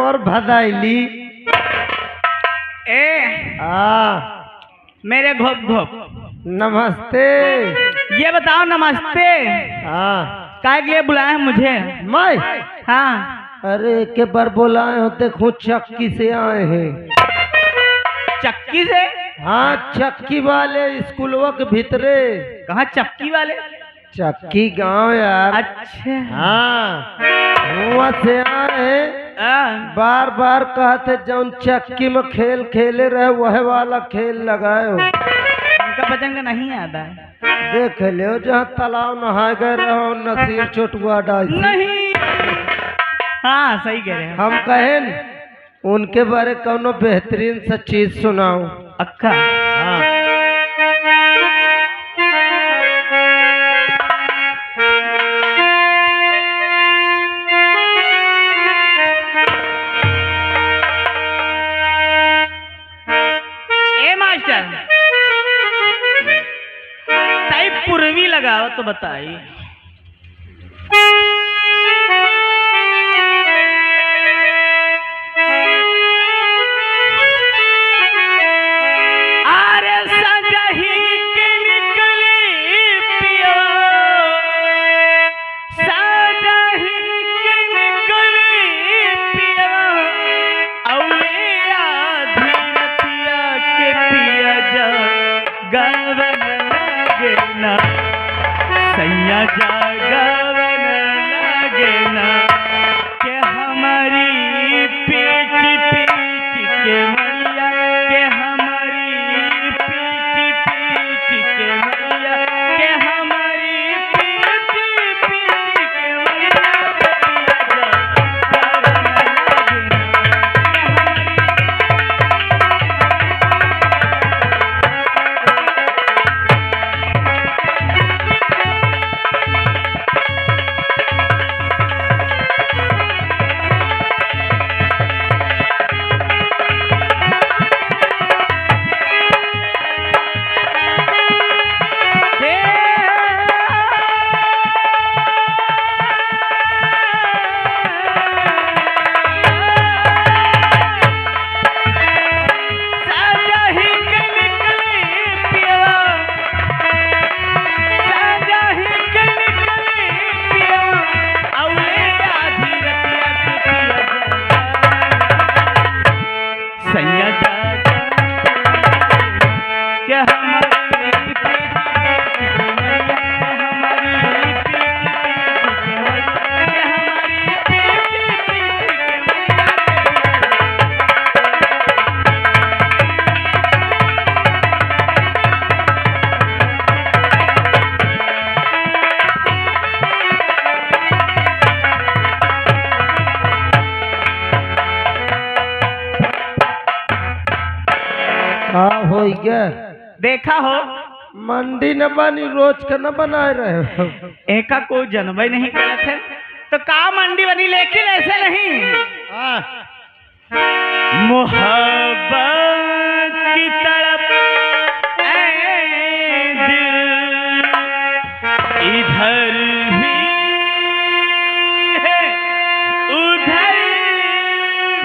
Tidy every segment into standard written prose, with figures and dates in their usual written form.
मोर भदाइली। मेरे घोप घोप नमस्ते। ये बताओ नमस्ते काय के लिए बुलाए मुझे? मैं हाँ। अरे के बार बुलाए हो, देखो चक्की से आए हैं। चक्की से? हाँ, चक्की वाले स्कूलवा के भीतरे। कहाँ चक्की वाले? चक्की गांव यार। अच्छा हाँ, वहाँ से आए। बार बार कहते जौन चक्की में खेल खेले रहे वह वाला खेल लगाए हो। उनका बचन का नहीं आता है। देख लो जहाँ तालाब नहाए गए रहो, नसीर चोटुआ डाल नहीं। हाँ सही कह रहे हैं। हम कहें उनके बारे कौनो बेहतरीन सा चीज सुनाओ। अक्का। हाँ। पूर्वी लगाओ तो बताइए। अरे सजही के निकली पिया, सजही के निकली पिया, औले आधी रतिया के पिया जा गवन ना सैया जागवन लागे ना के हमारी पीठ पीठ के मैया, के हमारी पीठ पीठ के मैया, के हमारी पीठ पीठ के मैया, हो गया। देखा हो मंडी न बनी, रोज का न बनाए रहे हो। एका कोई जनवई नहीं करे थे तो का मंडी बनी, लेकिन ऐसे नहीं। मोहब्बत की तड़प ऐ दिल इधर भी है उधर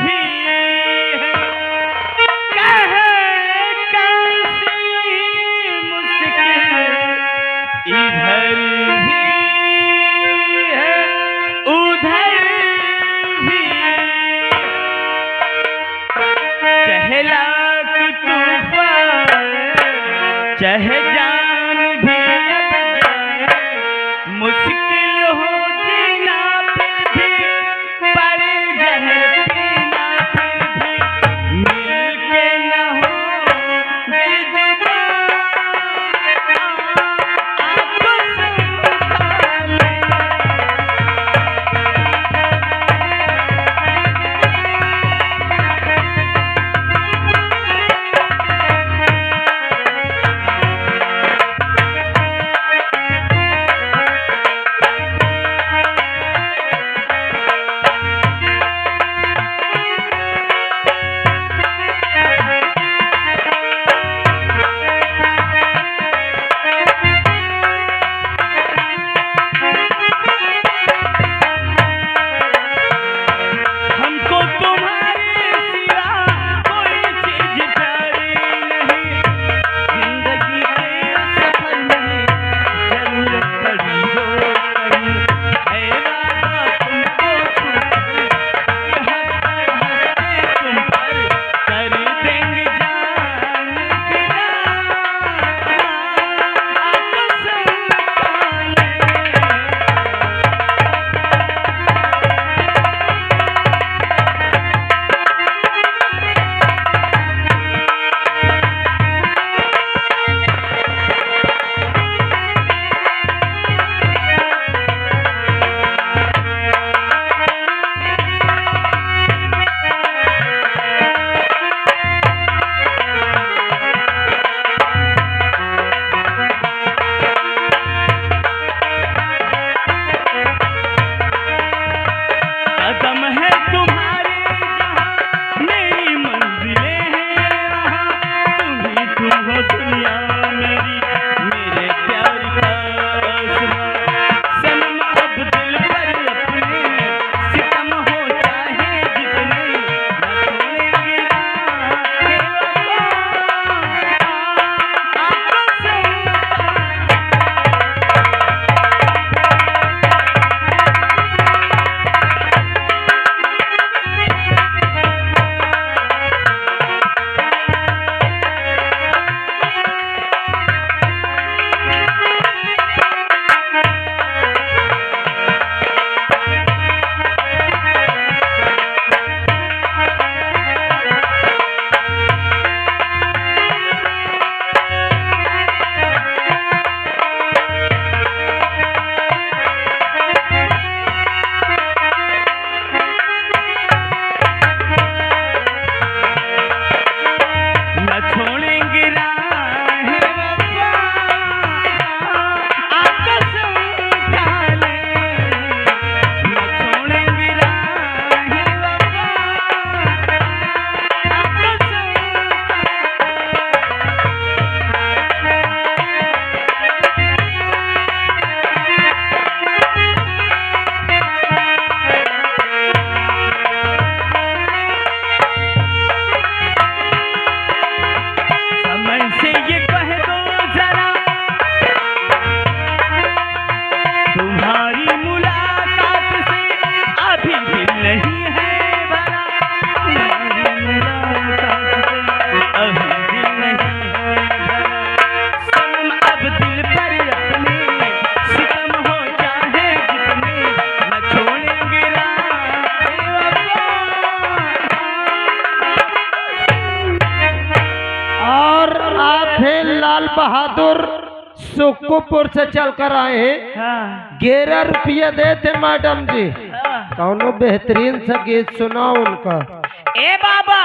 भी है, इधर भी है उधर भी है। लाल बहादुर सुखपुर से चल कर आए हैं। हाँ 11 रुपये देते मैडम जी। हाँ। कौनो बेहतरीन सा गीत सुनाओ उनका। ए बाबा